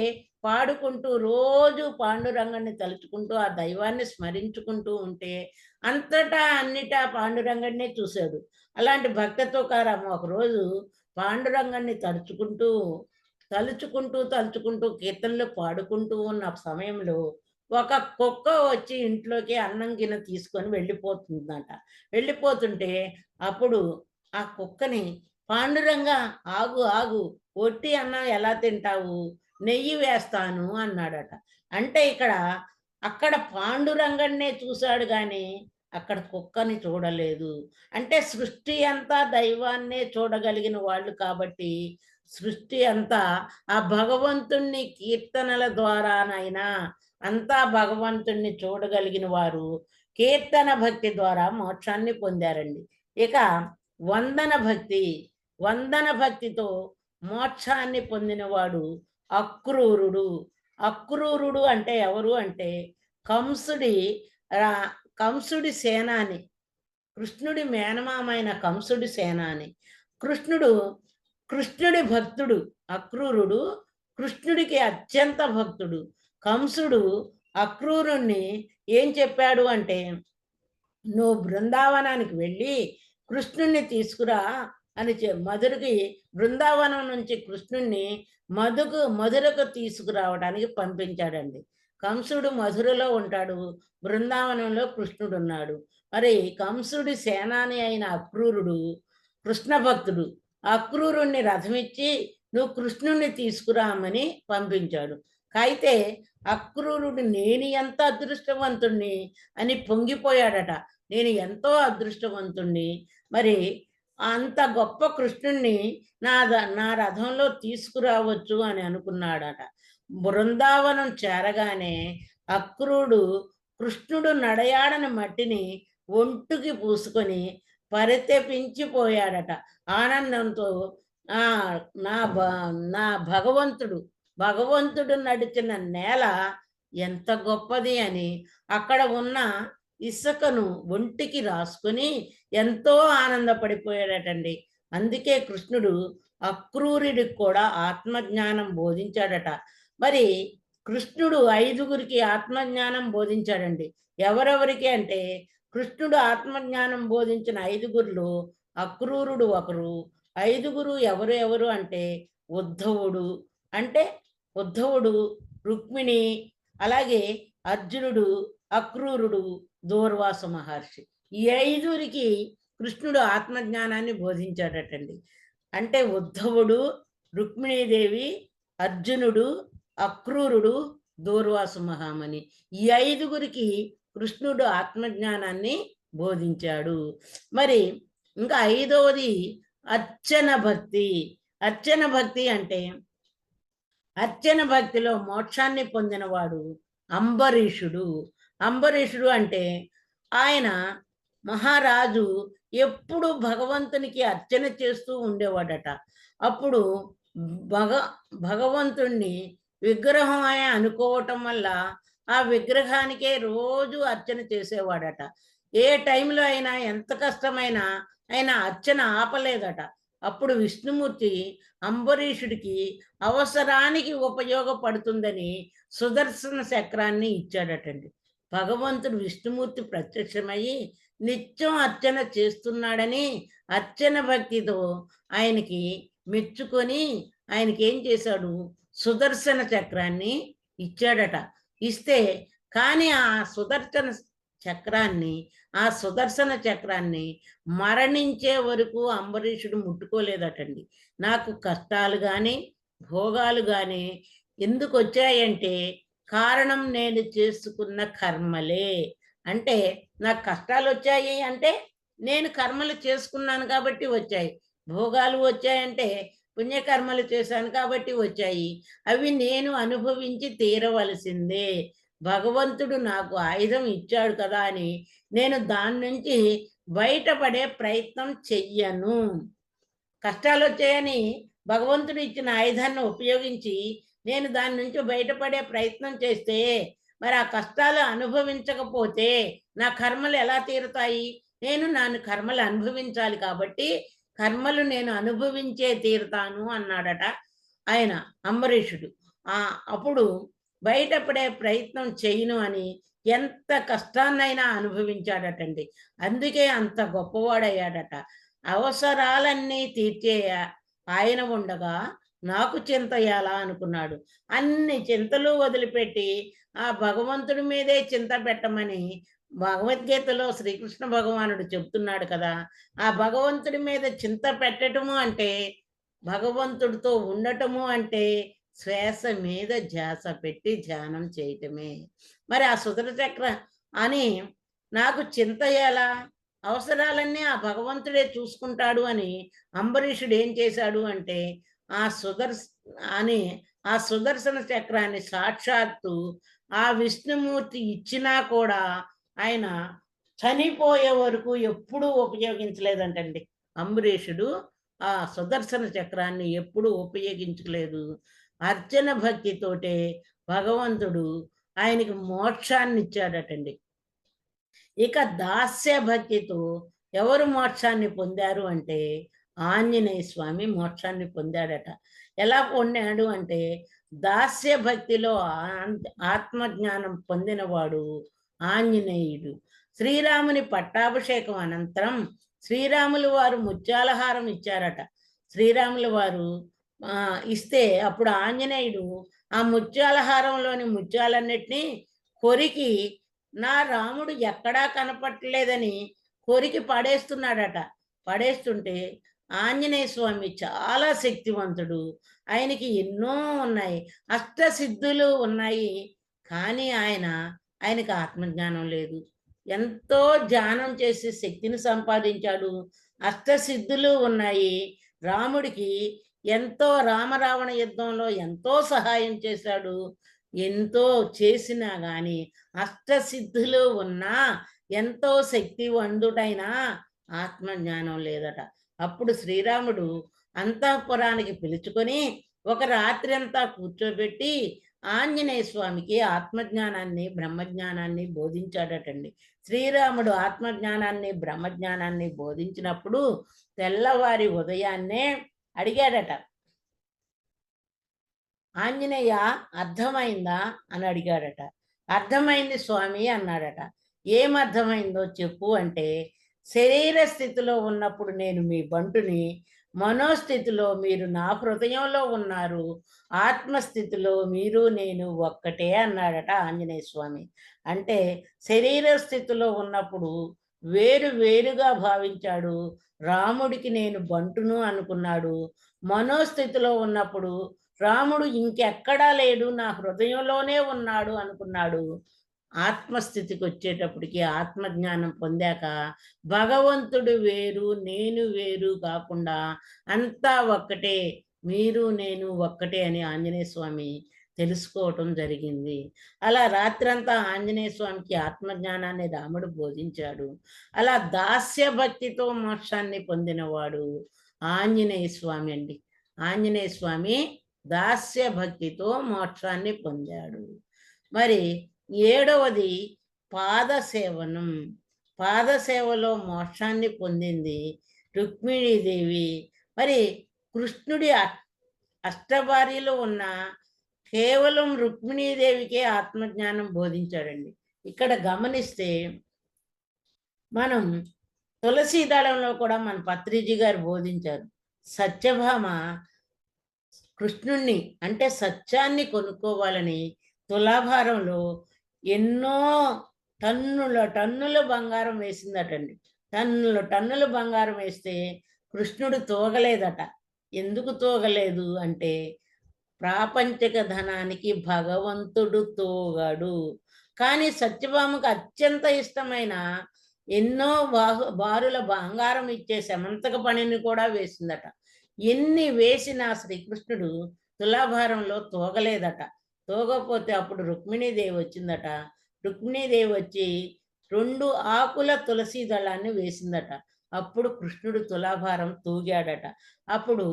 పాడుకుంటూ రోజు పాండురంగాన్ని తలుచుకుంటూ ఆ దైవాన్ని స్మరించుకుంటూ ఉంటే అన్నిటా పాండురంగాన్నే చూశాడు. అలాంటి భక్త తుకారాము ఒకరోజు పాండురంగాన్ని తలుచుకుంటూ కీర్తనలు పాడుకుంటూ ఉన్న సమయంలో ఒక కుక్క వచ్చి ఇంట్లోకి అన్నం గిన్నె తీసుకొని వెళ్ళిపోతుందంట. వెళ్ళిపోతుంటే అప్పుడు ఆ కుక్కని పాండురంగా ఆగు ఒట్టి అన్నం ఎలా తింటావు, నెయ్యి వేస్తాను అన్నాడట. అంటే అక్కడ పాండురంగన్నే చూశాడు కానీ అక్కడ కుక్కని చూడలేదు. అంటే సృష్టి అంతా దైవాన్నే చూడగలిగిన వాళ్ళు కాబట్టి సృష్టి అంతా ఆ భగవంతుణ్ణి కీర్తనల ద్వారానైనా అంతా భగవంతుణ్ణి చూడగలిగిన వారు కీర్తన భక్తి ద్వారా మోక్షాన్ని పొందారండి. ఇక వందన భక్తితో మోక్షాన్ని పొందినవాడు అక్రూరుడు. అక్రూరుడు అంటే ఎవరు అంటే కంసుడి సేనాని, కృష్ణుడి మేనమామైన కంసుడి సేనాని. కృష్ణుడి భక్తుడు అక్రూరుడు, కృష్ణుడికి అత్యంత భక్తుడు. కంసుడు అక్రూరుణ్ణి ఏం చెప్పాడు అంటే నువ్వు బృందావనానికి వెళ్ళి కృష్ణుణ్ణి తీసుకురా అని మధురకి బృందావనం నుంచి కృష్ణుణ్ణి మధురకు తీసుకురావడానికి పంపించాడండి. కంసుడు మధురలో ఉంటాడు, బృందావనంలో కృష్ణుడు ఉన్నాడు. మరి కంసుడి సేనాని అయిన అక్రూరుడు కృష్ణ భక్తుడు. అక్రూరుణ్ణి రథమిచ్చి నువ్వు కృష్ణుణ్ణి తీసుకురామని పంపించాడు. అయితే అక్రూరుడు నేను ఎంత అదృష్టవంతుణ్ణి అని పొంగిపోయాడట. నేను ఎంతో అదృష్టవంతుణ్ణి, మరి అంత గొప్ప కృష్ణుణ్ణి నా రథంలో తీసుకురావచ్చు అని అనుకున్నాడట. బృందావనం చేరగానే అక్రూరుడు కృష్ణుడు నడయాడని మట్టిని ఒంటుకి పూసుకొని పరితపించిపోయాడట. ఆనందంతో నా భగవంతుడు నడిచిన నేల ఎంత గొప్పది అని అక్కడ ఉన్న ఇసుకను ఒంటికి రాసుకొని ఎంతో ఆనందపడిపోయాడటండి. అందుకే కృష్ణుడు అక్రూరుడికి కూడా ఆత్మజ్ఞానం బోధించాడట. మరి కృష్ణుడు 5గురికి ఆత్మజ్ఞానం బోధించాడండి. ఎవరెవరికి అంటే, కృష్ణుడు ఆత్మజ్ఞానం బోధించిన 5గురిలో అక్రూరుడు ఒకరు. 5గురు ఎవరు ఎవరు అంటే, ఉద్ధవుడు అంటే ఉద్ధవుడు, రుక్మిణి, అలాగే అర్జునుడు, అక్రూరుడు, దూర్వాస మహర్షి. ఈ 5గురికి కృష్ణుడు ఆత్మజ్ఞానాన్ని బోధించాడటండి. అంటే ఉద్ధవుడు, రుక్మిణీదేవి, అర్జునుడు, అక్రూరుడు, దూర్వాసు మహామణి. ఈ 5గురికి కృష్ణుడు ఆత్మజ్ఞానాన్ని బోధించాడు. మరి ఇంకా 5వది అర్చన భక్తి. అర్చన భక్తి అంటే, అర్చన భక్తిలో మోక్షాన్ని పొందినవాడు అంబరీషుడు. అంబరీషుడు అంటే ఆయన మహారాజు ఎప్పుడు భగవంతునికి అర్చన చేస్తూ ఉండేవాడట. అప్పుడు భగ భగవంతుణ్ణి విగ్రహం అని అనుకోవటం వల్ల ఆ విగ్రహానికే రోజు అర్చన చేసేవాడట. ఏ టైంలో అయినా ఎంత కష్టమైనా ఆయన అర్చన ఆపలేదట. అప్పుడు విష్ణుమూర్తి అంబరీషుడికి అవసరానికి ఉపయోగపడుతుందని సుదర్శన చక్రాన్ని ఇచ్చాడటండి. భగవంతుడు విష్ణుమూర్తి ప్రత్యక్షమయ్యి నిత్యం అర్చన చేస్తున్నాడని అర్చన భక్తితో ఆయనకి మెచ్చుకొని ఆయనకి ఏం చేశాడు, సుదర్శన చక్రాన్ని ఇచ్చాడట. ఇస్తే కానీ ఆ సుదర్శన చక్రాన్ని మరణించే వరకు అంబరీషుడు ముట్టుకోలేదటండి. నాకు కష్టాలు కానీ భోగాలు కానీ ఎందుకు వచ్చాయంటే కారణం నేను చేసుకున్న కర్మలే. అంటే నాకు కష్టాలు వచ్చాయి అంటే నేను కర్మలు చేసుకున్నాను కాబట్టి వచ్చాయి. భోగాలు వచ్చాయంటే పుణ్యకర్మలు చేశాను కాబట్టి వచ్చాయి. అవి నేను అనుభవించి తీరవలసిందే. భగవంతుడు నాకు ఆయుధం ఇచ్చాడు కదా అని నేను దాని నుంచి బయటపడే ప్రయత్నం చెయ్యను. కష్టాలు వచ్చాయని భగవంతుడు ఇచ్చిన ఆయుధాన్ని ఉపయోగించి నేను దాని నుంచి బయటపడే ప్రయత్నం చేస్తే మరి ఆ కష్టాలు అనుభవించకపోతే నా కర్మలు ఎలా తీరుతాయి? నేను కర్మలు అనుభవించాలి కాబట్టి కర్మలు నేను అనుభవించే తీరుతాను అన్నాడట ఆయన అంబరీషుడు. అప్పుడు బయటపడే ప్రయత్నం చేయను అని ఎంత కష్టాన్నైనా అనుభవించాడటండి. అందుకే అంత గొప్పవాడయ్యాడట. అవసరాలన్నీ తీర్చే ఆయన ఉండగా నాకు చింత ఎలా అనుకున్నాడు. అన్ని చింతలు వదిలిపెట్టి ఆ భగవంతుడి మీదే చింత పెట్టమని భగవద్గీతలో శ్రీకృష్ణ భగవానుడు చెప్తున్నాడు కదా. ఆ భగవంతుడి మీద చింత పెట్టటము అంటే, భగవంతుడితో ఉండటము అంటే శ్వాస మీద ధ్యాస పెట్టి ధ్యానం చేయటమే. మరి ఆ చక్ర అని నాకు చింత ఎలా, అవసరాలన్నీ ఆ భగవంతుడే చూసుకుంటాడు అని అంబరీషుడు ఏం చేశాడు అంటే ఆ సుదర్శ అని ఆ సుదర్శన చక్రాన్ని సాక్షాత్తు ఆ విష్ణుమూర్తి ఇచ్చినా కూడా ఆయన చనిపోయే వరకు ఎప్పుడూ ఉపయోగించలేదంటండి. అంబరీషుడు ఆ సుదర్శన చక్రాన్ని ఎప్పుడూ ఉపయోగించలేదు. అర్చన భక్తితోటే భగవంతుడు ఆయనకి మోక్షాన్ని ఇచ్చాడటండి. ఇక దాస్య భక్తితో ఎవరు మోక్షాన్ని పొందారు అంటే ఆంజనేయ స్వామి మోక్షాన్ని పొందాడట. ఎలా పొందాడు అంటే దాస్య భక్తిలో ఆత్మజ్ఞానం పొందినవాడు ఆంజనేయుడు. శ్రీరాముని పట్టాభిషేకం అనంతరం శ్రీరాములు వారు ముత్యాలహారం ఇచ్చారట. శ్రీరాములు వారు ఇస్తే అప్పుడు ఆంజనేయుడు ఆ ముత్యాలహారంలోని ముత్యాలన్నిటినీ కొరికి నా రాముడు ఎక్కడా కనపట్టలేదని కొరికి పడేస్తున్నాడట. పడేస్తుంటే ఆంజనేయ స్వామి చాలా శక్తివంతుడు. ఆయనకి ఎన్నో ఉన్నాయి, అష్టసిద్ధులు ఉన్నాయి. కానీ ఆయనకి ఆత్మజ్ఞానం లేదు. ఎంతో ధ్యానం చేసి శక్తిని సంపాదించాడు. అష్టసిద్ధులు ఉన్నాయి. రాముడికి ఎంతో రామరావణ యుద్ధంలో ఎంతో సహాయం చేశాడు. ఎంతో చేసినా గాని అష్టసిద్ధులు ఉన్నా ఎంతో శక్తివంతుడైనా ఆత్మజ్ఞానం లేదట. అప్పుడు శ్రీరాముడు అంతఃపురానికి పిలుచుకొని ఒక రాత్రి అంతా కూర్చోబెట్టి ఆంజనేయ స్వామికి ఆత్మజ్ఞానాన్ని బ్రహ్మజ్ఞానాన్ని బోధించాడటండి. శ్రీరాముడు ఆత్మజ్ఞానాన్ని బ్రహ్మజ్ఞానాన్ని బోధించినప్పుడు తెల్లవారి ఉదయాన్నే అడిగాడట, ఆంజనేయ అర్థమైందా అని అడిగాడట. అర్థమైంది స్వామి అన్నాడట. ఏం అర్థమైందో చెప్పు అంటే, శరీర స్థితిలో ఉన్నప్పుడు నేను మీ బంటుని, మనోస్థితిలో మీరు నా హృదయంలో ఉన్నారు, ఆత్మస్థితిలో మీరు నేను ఒక్కటే అన్నాడట ఆంజనేయ స్వామి. అంటే శరీర స్థితిలో ఉన్నప్పుడు వేరు వేరుగా భావించాడు, రాముడికి నేను బంటును అనుకున్నాడు. మనోస్థితిలో ఉన్నప్పుడు రాముడు ఇంకెక్కడా లేడు, నా హృదయంలోనే ఉన్నాడు అనుకున్నాడు. ఆత్మస్థితికి వచ్చేటప్పటికి ఆత్మజ్ఞానం పొందాక భగవంతుడు వేరు, నేను వేరు కాకుండా అంతా ఒక్కటే, మీరు నేను ఒక్కటే అని ఆంజనేయ స్వామి తెలుసుకోవటం జరిగింది. అలా రాత్రంతా ఆంజనేయ స్వామికి ఆత్మజ్ఞానాన్ని రాముడు బోధించాడు. అలా దాస్య భక్తితో మోక్షాన్ని పొందినవాడు ఆంజనేయ స్వామి అండి. ఆంజనేయ స్వామి దాస్య భక్తితో మోక్షాన్ని పొందాడు. మరి ఏడవది పాదసేవనం. పాదసేవలో మోక్షాన్ని పొందింది రుక్మిణీదేవి. మరి కృష్ణుడి అష్టభార్యలో ఉన్న కేవలం రుక్మిణీదేవికే ఆత్మజ్ఞానం బోధించాడండి. ఇక్కడ గమనిస్తే మనం తులసీ దళంలో కూడా మన పత్రిజీ గారు బోధించారు. సత్యభామ కృష్ణుణ్ణి అంటే సత్యాన్ని కొనుక్కోవాలని తులాభారంలో ఎన్నో టన్నుల బంగారం వేసిందటండి. టన్నుల బంగారం వేస్తే కృష్ణుడు తూగలేదట. ఎందుకు తూగలేదు అంటే, ప్రాపంచిక ధనానికి భగవంతుడు తూగడు. కానీ సత్యభామకు అత్యంత ఇష్టమైన ఎన్నో బారుల బంగారం ఇచ్చే సమంతక పనిని కూడా వేసిందట. ఎన్ని వేసినా శ్రీకృష్ణుడు తులాభారంలో తూగలేదట. తూగపోతే అప్పుడు రుక్మిణీదేవి వచ్చిందట. రుక్మిణీదేవి వచ్చి 2 ఆకుల తులసీ దళాన్ని వేసిందట. అప్పుడు కృష్ణుడు తులాభారం తూగాడట. అప్పుడు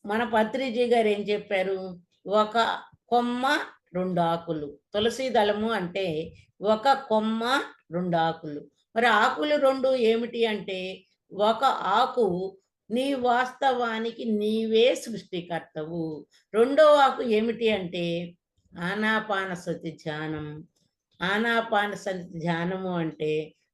మన పత్రిజీ గారు ఏం చెప్పారు? ఒక కొమ్మ 2 ఆకులు. తులసీ దళము అంటే ఒక కొమ్మ 2 ఆకులు. మరి ఆకులు 2 ఏమిటి అంటే, ఒక ఆకు నీ వాస్తవానికి నీవే సృష్టికర్తవు. రెండో ఆకు ఏమిటి అంటే ఆనాపానసతి ధ్యానం. ఆనాపానసతి ధ్యానము అంటే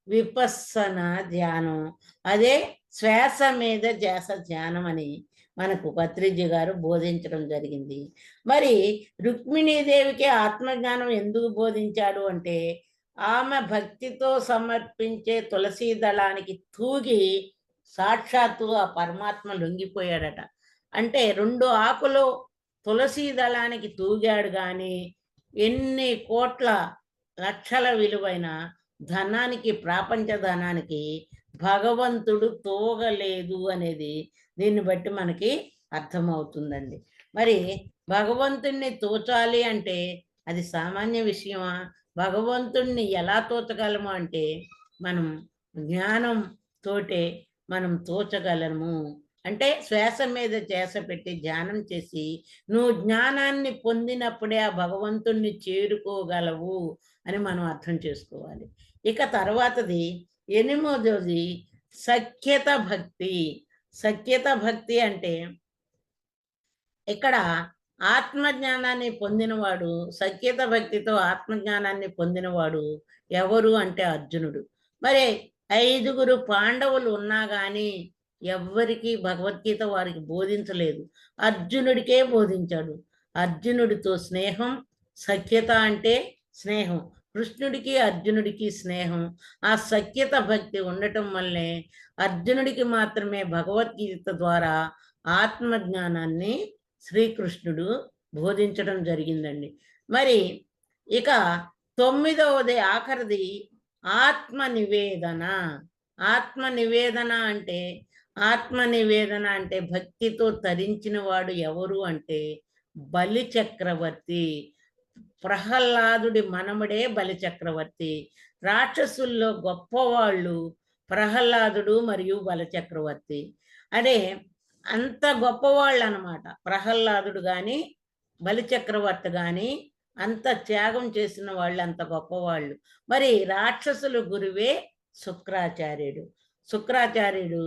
విపස්සన ధ్యానం. అదే శ్వాస మీద ధ్యాస ధ్యానం అని మనకు పత్రిజీ గారు బోధించడం జరిగింది. మరి రుక్మిణీదేవికి ఆత్మజ్ఞానం ఎందుకు బోధించాడు అంటే, ఆమె భక్తితో సమర్పించే తులసీ దళానికి తూగి సాక్షాత్తు ఆ పరమాత్మ లొంగిపోయాడట. అంటే 2 ఆకులు తులసీ దళానికి తూగాడు గాని ఎన్ని కోట్ల లక్షల విలువైన ధనానికి, ప్రాపంచ ధనానికి భగవంతుడు తూగలేదు అనేది దీన్ని బట్టి మనకి అర్థమవుతుందండి. మరి భగవంతుణ్ణి తోచాలి అంటే అది సామాన్య విషయమా? భగవంతుణ్ణి ఎలా తోచగలము అంటే, మనం జ్ఞానం తోటే మనం తోచగలము. అంటే శ్వాస మీద ధ్యాస పెట్టి ధ్యానం చేసి నువ్వు జ్ఞానాన్ని పొందినప్పుడే ఆ భగవంతుణ్ణి చేరుకోగలవు అని మనం అర్థం చేసుకోవాలి. ఇక తర్వాతది 8వది సఖ్యత భక్తి. సఖ్యత భక్తి అంటే ఇక్కడ ఆత్మజ్ఞానాన్ని పొందినవాడు, సఖ్యత భక్తితో ఆత్మజ్ఞానాన్ని పొందినవాడు ఎవరు అంటే అర్జునుడు. మరి 5గురు పాండవులు ఉన్నా కానీ ఎవ్వరికీ భగవద్గీత వారికి బోధించలేదు. అర్జునుడికే బోధించాడు. అర్జునుడితో స్నేహం, సఖ్యత అంటే స్నేహం. కృష్ణుడికి అర్జునుడికి స్నేహం. ఆ సఖ్యత భక్తి ఉండటం వల్లే అర్జునుడికి మాత్రమే భగవద్గీత ద్వారా ఆత్మజ్ఞానాన్ని శ్రీకృష్ణుడు బోధించడం జరిగిందండి. మరి ఇక 9వది ఆఖరిది ఆత్మ నివేదన. ఆత్మ నివేదన అంటే భక్తితో తరించిన వాడు ఎవరు అంటే బలి చక్రవర్తి. ప్రహ్లాదుడి మనముడే బలి చక్రవర్తి. రాక్షసుల్లో గొప్పవాళ్ళు ప్రహ్లాదుడు మరియు బలి చక్రవర్తి. అదే అంత గొప్పవాళ్ళు అన్నమాట. ప్రహ్లాదుడు కానీ బలి చక్రవర్తి కానీ అంత త్యాగం చేసిన వాళ్ళు, అంత గొప్పవాళ్ళు. మరి రాక్షసుల గురువే శుక్రాచార్యుడు. శుక్రాచార్యుడు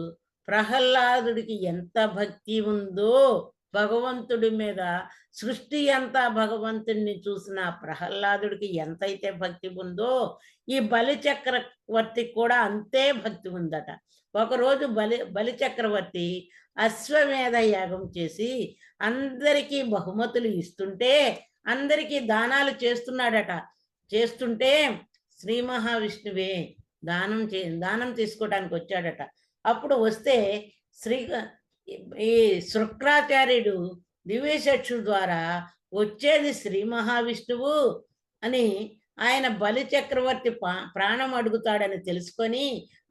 ప్రహ్లాదుడికి ఎంత భక్తి ఉందో భగవంతుడి మీద సృష్టి అంతా భగవంతుడిని చూసిన ప్రహ్లాదుడికి ఎంతైతే భక్తి ఉందో ఈ బలి చక్రవర్తికి కూడా అంతే భక్తి ఉందట. ఒకరోజు బలి చక్రవర్తి అశ్వమేధ యాగం చేసి అందరికీ బహుమతులు ఇస్తుంటే అందరికీ దానాలు చేస్తున్నాడట. చేస్తుంటే శ్రీ మహావిష్ణువే దానం తీసుకోవడానికి వచ్చాడట. అప్పుడు వస్తే శ్రీ ఈ శుక్రాచార్యుడు దివ్యచక్షు ద్వారా వచ్చేది శ్రీ మహావిష్ణువు అని ఆయన బలి చక్రవర్తి ప్రాణం అడుగుతాడని తెలుసుకొని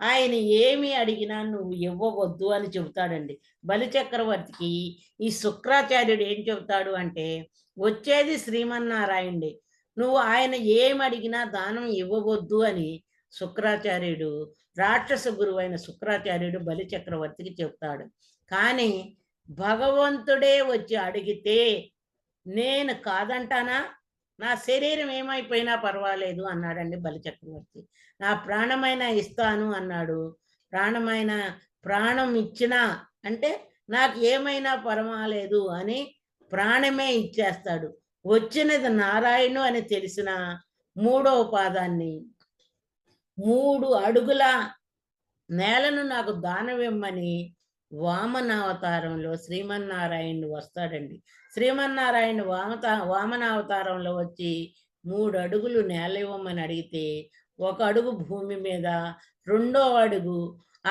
ఆయన ఏమి అడిగినా నువ్వు ఇవ్వవద్దు అని చెబుతాడండి. బలి చక్రవర్తికి ఈ శుక్రాచార్యుడు ఏం చెబుతాడు అంటే, వచ్చేది శ్రీమన్నారాయణుడే, నువ్వు ఆయన ఏమి అడిగినా దానం ఇవ్వవద్దు అని శుక్రాచార్యుడు, రాక్షస గురువైన శుక్రాచార్యుడు బలి చక్రవర్తికి చెప్తాడు. కానీ భగవంతుడే వచ్చి అడిగితే నేను కాదంటానా? నా శరీరం ఏమైపోయినా పర్వాలేదు అన్నాడండి బలి చక్రవర్తి. నా ప్రాణమైనా ఇస్తాను అన్నాడు. ప్రాణం ఇచ్చినా అంటే నాకు ఏమైనా పర్వాలేదు అని ప్రాణమే ఇచ్చేస్తాడు. వచ్చినది నారాయణు అని తెలిసిన మూడవ పాదాన్ని 3 అడుగుల నేలను నాకు దానమిమ్మని వామనావతారంలో శ్రీమన్నారాయణుడు వస్తాడండి. శ్రీమన్నారాయణ వామనావతారంలో వచ్చి 3 అడుగులు నేల ఇవ్వమని అడిగితే 1 అడుగు భూమి మీద, 2వ అడుగు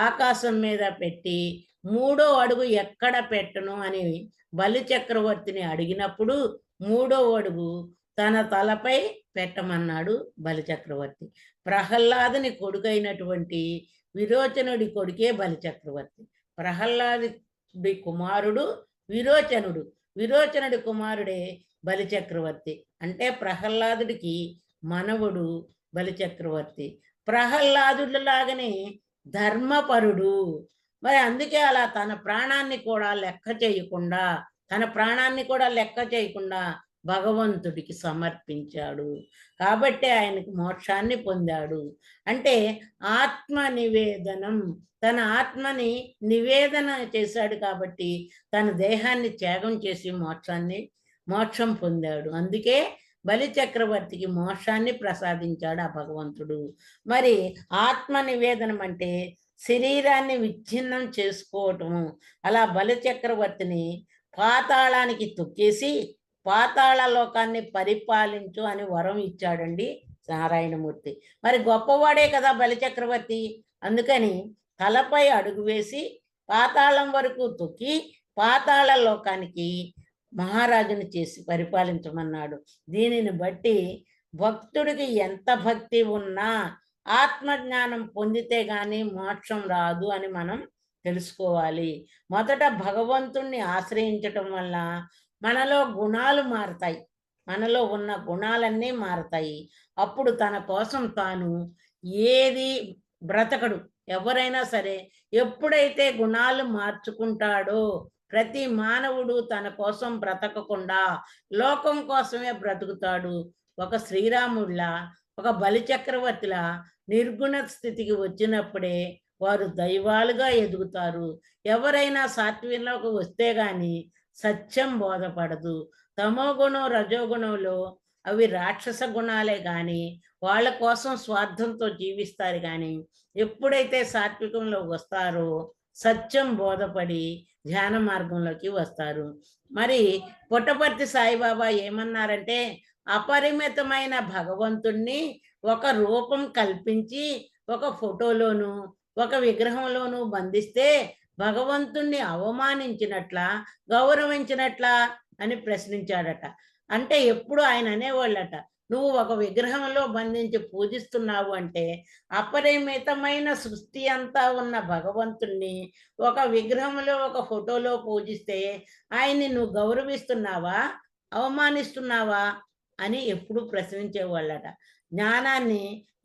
ఆకాశం మీద పెట్టి 3వ అడుగు ఎక్కడ పెట్టను అని బలి చక్రవర్తిని అడిగినప్పుడు 3వ అడుగు తన తలపై పెట్టమన్నాడు బలి చక్రవర్తి. ప్రహ్లాదుని కొడుకైనటువంటి విరోచనుడి కొడుకే బలి చక్రవర్తి. ప్రహ్లాదుడి కుమారుడు విరోచనుడు, విరోచనుడి కుమారుడే బలి చక్రవర్తి. అంటే ప్రహ్లాదుడికి మనవుడు బలి చక్రవర్తి. ప్రహ్లాదుడిలాగానే ధర్మపరుడు. మరి అందుకే అలా తన ప్రాణాన్ని కూడా లెక్క చేయకుండా భగవంతుడికి సమర్పించాడు. కాబట్టి ఆయనకు మోక్షాన్ని పొందాడు. అంటే ఆత్మ నివేదనం, తన ఆత్మని నివేదన చేశాడు కాబట్టి తన దేహాన్ని త్యాగం చేసి మోక్షం పొందాడు. అందుకే బలి చక్రవర్తికి మోక్షాన్ని ప్రసాదించాడు ఆ భగవంతుడు. మరి ఆత్మ నివేదనం అంటే శరీరాన్ని విచ్ఛిన్నం చేసుకోవటము. అలా బలి చక్రవర్తిని పాతాళానికి తొక్కేసి పాతాళ లోకాన్ని పరిపాలించు అని వరం ఇచ్చాడండి నారాయణమూర్తి. మరి గొప్పవాడే కదా బలి చక్రవర్తి. అందుకని తలపై అడుగు వేసి పాతాళం వరకు తొక్కి పాతాళ లోకానికి మహారాజుని చేసి పరిపాలించమన్నాడు. దీనిని బట్టి భక్తుడికి ఎంత భక్తి ఉన్నా ఆత్మజ్ఞానం పొందితే గాని మోక్షం రాదు అని మనం తెలుసుకోవాలి. మొదట భగవంతుణ్ణి ఆశ్రయించటం వల్ల మనలో గుణాలు మారతాయి, మనలో ఉన్న గుణాలన్నీ మారతాయి. అప్పుడు తన కోసం తాను ఏది బ్రతకడు. ఎవరైనా సరే ఎప్పుడైతే గుణాలు మార్చుకుంటాడో, ప్రతి మానవుడు తన కోసం బ్రతకకుండా లోకం కోసమే బ్రతుకుతాడు. ఒక శ్రీరాముడిలా, ఒక బలి చక్రవర్తిలా నిర్గుణ స్థితికి వచ్చినప్పుడే వారు దైవాలుగా ఎదుగుతారు. ఎవరైనా సాత్వికంలోకి వస్తే గాని సత్యం బోధపడదు. తమో గుణం రజోగుణంలో అవి రాక్షస గుణాలే కానీ వాళ్ళ కోసం స్వార్థంతో జీవిస్తారు. కానీ ఎప్పుడైతే సాత్వికంలో వస్తారో సత్యం బోధపడి ధ్యాన మార్గంలోకి వస్తారు. మరి పుట్టపర్తి సాయిబాబా ఏమన్నారంటే, అపరిమితమైన భగవంతుణ్ణి ఒక రూపం కల్పించి ఒక ఫోటోలోను ఒక విగ్రహంలోను బంధిస్తే భగవంతుణ్ణి అవమానించినట్లా గౌరవించినట్లా అని ప్రశ్నించాడట. అంటే ఎప్పుడు ఆయన అనేవాళ్ళట, నువ్వు ఒక విగ్రహంలో బంధించి పూజిస్తున్నావు అంటే అపరిమితమైన సృష్టి అంతా ఉన్న భగవంతుణ్ణి ఒక విగ్రహంలో ఒక ఫోటోలో పూజిస్తే ఆయన్ని నువ్వు గౌరవిస్తున్నావా అవమానిస్తున్నావా అని ఎప్పుడు ప్రశ్నించేవాళ్ళట. జ్ఞానాన్ని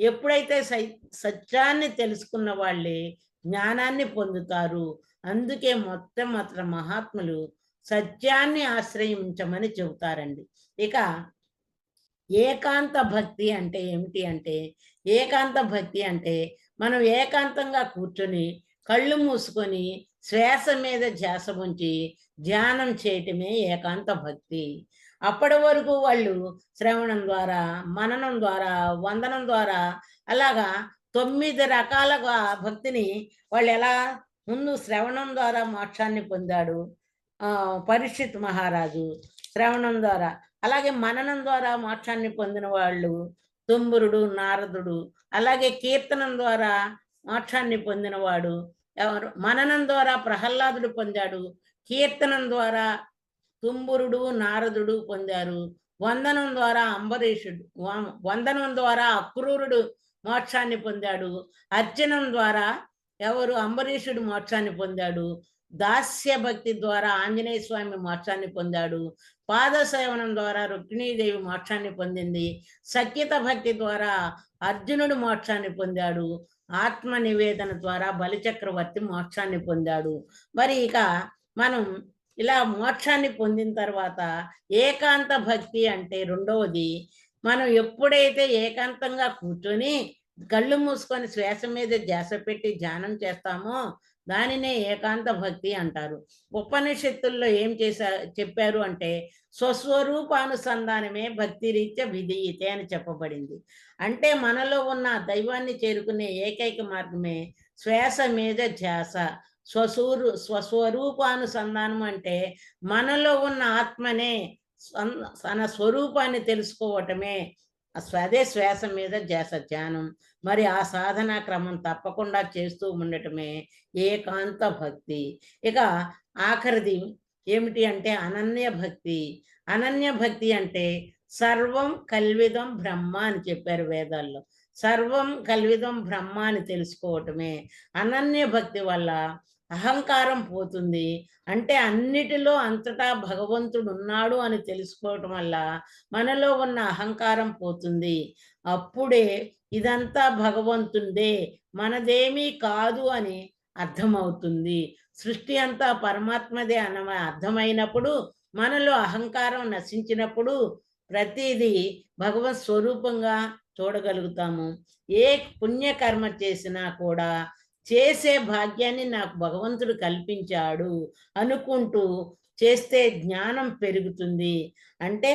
ఎప్పుడైతే సత్యాన్ని తెలుసుకున్న వాళ్ళే జ్ఞానాన్ని పొందుతారు. అందుకే మొట్టమొదట మహాత్ములు సత్యాన్ని ఆశ్రయించమని చెబుతారండి. ఇక ఏకాంత భక్తి అంటే ఏమిటి అంటే, ఏకాంత భక్తి అంటే మనం ఏకాంతంగా కూర్చొని కళ్ళు మూసుకొని శ్వాస మీద ధ్యాస ఉంచి ధ్యానం చేయటమే ఏకాంత భక్తి. అప్పటి వరకు వాళ్ళు శ్రవణం ద్వారా, మననం ద్వారా, వందనం ద్వారా అలాగా 9 రకాలుగా భక్తిని వాళ్ళు ఎలా ముందు శ్రవణం ద్వారా మోక్షాన్ని పొందాడు పరీక్షిత్ మహారాజు. శ్రవణం ద్వారా అలాగే మననం ద్వారా మోక్షాన్ని పొందిన వాళ్ళు తుంబురుడు, నారదుడు. అలాగే కీర్తనం ద్వారా మోక్షాన్ని పొందినవాడు ఎవరు? మననం ద్వారా ప్రహ్లాదుడు పొందాడు. కీర్తనం ద్వారా తుంబురుడు, నారదుడు పొందారు. వందనం ద్వారా అంబరీషుడు, వందనం ద్వారా అక్రూరుడు మోక్షాన్ని పొందాడు. అర్చనం ద్వారా ఎవరు? అంబరీషుడు మోక్షాన్ని పొందాడు. దాస్య భక్తి ద్వారా ఆంజనేయ స్వామి మోక్షాన్ని పొందాడు. పాదసేవనం ద్వారా రుక్మిణీదేవి మోక్షాన్ని పొందింది. సఖ్యత భక్తి ద్వారా అర్జునుడు మోక్షాన్ని పొందాడు. ఆత్మ నివేదన ద్వారా బలిచక్రవర్తి మోక్షాన్ని పొందాడు. మరి ఇక మనం ఇలా మోక్షాన్ని పొందిన తర్వాత ఏకాంత భక్తి అంటే రెండవది, మనం ఎప్పుడైతే ఏకాంతంగా కూర్చొని కళ్ళు మూసుకొని శ్వాస మీద ధ్యాస పెట్టి ధ్యానం చేస్తామో దానినే ఏకాంత భక్తి అంటారు. ఉపనిషత్తుల్లో ఏం చెప్పారు అంటే స్వస్వరూపానుసంధానమే భక్తి రీత్యా విధీయతే అని చెప్పబడింది. అంటే మనలో ఉన్న దైవాన్ని చేరుకునే ఏకైక మార్గమే శ్వాస మీద ధ్యాస. స్వస్వరూపానుసంధానం అంటే మనలో ఉన్న ఆత్మనే తన స్వరూపాన్ని తెలుసుకోవటమే అదే శ్వాస మీద ధ్యాస ధ్యానం. మరి ఆ సాధనా క్రమం తప్పకుండా చేస్తూ ఉండటమే ఏకాంత భక్తి. ఇక ఆఖరిది ఏమిటి అంటే అనన్య భక్తి. అనన్య భక్తి అంటే సర్వం కల్విదం బ్రహ్మ అని చెప్పారు వేదాల్లో. సర్వం కల్విదం బ్రహ్మ అని తెలుసుకోవటమే. అనన్య భక్తి వల్ల అహంకారం పోతుంది. అంటే అన్నిటిలో అంతటా భగవంతుడు ఉన్నాడు అని తెలుసుకోవటం వల్ల మనలో ఉన్న అహంకారం పోతుంది. అప్పుడే ఇదంతా భగవంతుడే, మనదేమీ కాదు అని అర్థమవుతుంది. సృష్టి అంతా పరమాత్మదే అర్థమైనప్పుడు, మనలో అహంకారం నశించినప్పుడు ప్రతిదీ భగవత్ స్వరూపంగా చూడగలుగుతాము. ఏ పుణ్యకర్మ చేసినా కూడా చేసే భాగ్యాన్ని నాకు భగవంతుడు కల్పించాడు అనుకుంటూ చేస్తే జ్ఞానం పెరుగుతుంది. అంటే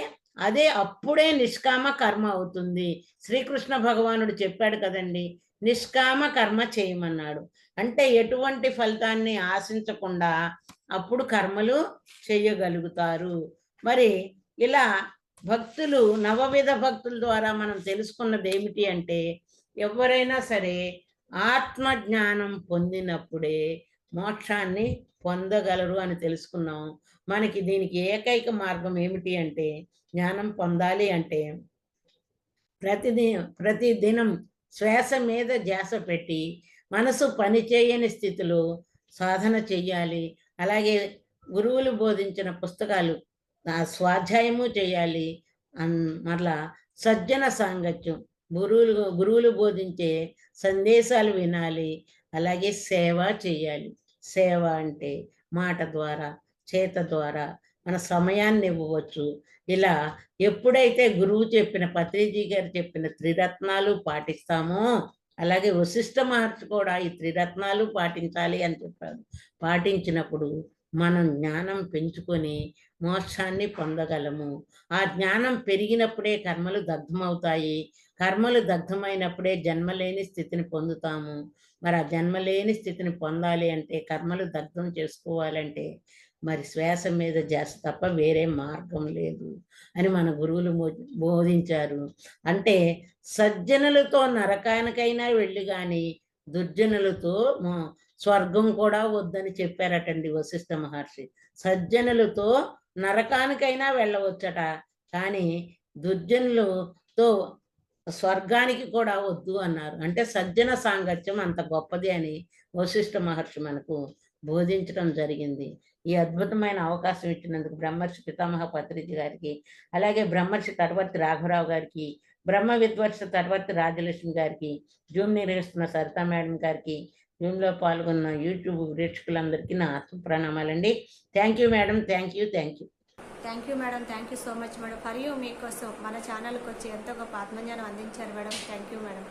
అదే అప్పుడే నిష్కామ కర్మ అవుతుంది. శ్రీకృష్ణ భగవానుడు చెప్పాడు కదండి, నిష్కామ కర్మ చేయమన్నాడు. అంటే ఎటువంటి ఫలితాన్ని ఆశించకుండా అప్పుడు కర్మలు చేయగలుగుతారు. మరి ఇలా భక్తులు నవవిధ భక్తుల ద్వారా మనం తెలుసుకున్నది ఏమిటి అంటే ఎవరైనా సరే ఆత్మ జ్ఞానం పొందినప్పుడే మోక్షాన్ని పొందగలరు అని తెలుసుకున్నాం. మనకి దీనికి ఏకైక మార్గం ఏమిటి అంటే జ్ఞానం పొందాలి అంటే ప్రతిదినం శ్వాస మీద ధ్యాస పెట్టి మనసు పనిచేయని స్థితిలో సాధన చెయ్యాలి. అలాగే గురువులు బోధించిన పుస్తకాలు స్వాధ్యాయము చేయాలి. మరలా సజ్జన సాంగత్యం, గురువులు బోధించే సందేశాలు వినాలి. అలాగే సేవ చేయాలి. సేవ అంటే మాట ద్వారా, చేత ద్వారా మన సమయాన్ని ఇవ్వవచ్చు. ఇలా ఎప్పుడైతే గురువు చెప్పిన, పత్రిజీ గారు చెప్పిన త్రిరత్నాలు పాటిస్తామో, అలాగే వశిష్ఠ మహర్షి కూడా ఈ త్రిరత్నాలు పాటించాలి అని చెప్పారు. పాటించినప్పుడు మనం జ్ఞానం పెంచుకొని మోక్షాన్ని పొందగలము. ఆ జ్ఞానం పెరిగినప్పుడే కర్మలు దగ్ధమవుతాయి. కర్మలు దగ్ధమైనప్పుడే జన్మలేని స్థితిని పొందుతాము. మరి ఆ జన్మలేని స్థితిని పొందాలి అంటే, కర్మలు దగ్ధం చేసుకోవాలంటే మరి శ్వాస మీద ధ్యాస తప్ప వేరే మార్గం లేదు అని మన గురువులు బోధించారు. అంటే సజ్జనులతో నరకానికైనా వెళ్ళి కానీ దుర్జనులతో స్వర్గం కూడా వద్దని చెప్పారటండి వశిష్ఠ మహర్షి. సజ్జనులతో నరకానికైనా వెళ్ళవచ్చట, కానీ దుర్జనులతో స్వర్గానికి కూడా వద్దు అన్నారు. అంటే సజ్జన సాంగత్యం అంత గొప్పది అని వశిష్ఠ మహర్షి మనకు బోధించడం జరిగింది. ఈ అద్భుతమైన అవకాశం ఇచ్చినందుకు బ్రహ్మర్షి పితామహ పత్రిజీ గారికి, అలాగే బ్రహ్మర్షి తటవర్తి రాఘవరావు గారికి, బ్రహ్మ విద్వర్ష తటవర్తి రాజలక్ష్మి గారికి, జూమ్ నిర్వహిస్తున్న సరితా మేడం గారికి, జూమ్లో పాల్గొన్న యూట్యూబ్ వీక్షకులందరికీ నా ఆత్మ ప్రణామాలండి. Thank you madam. Thank you. Thank you. Thank you madam. Thank you so much madam. For you మీకోసం మన ఛానల్కి వచ్చి ఎంతో గొప్ప ఆత్మజ్ఞానం అందించారు మేడం. Thank you madam.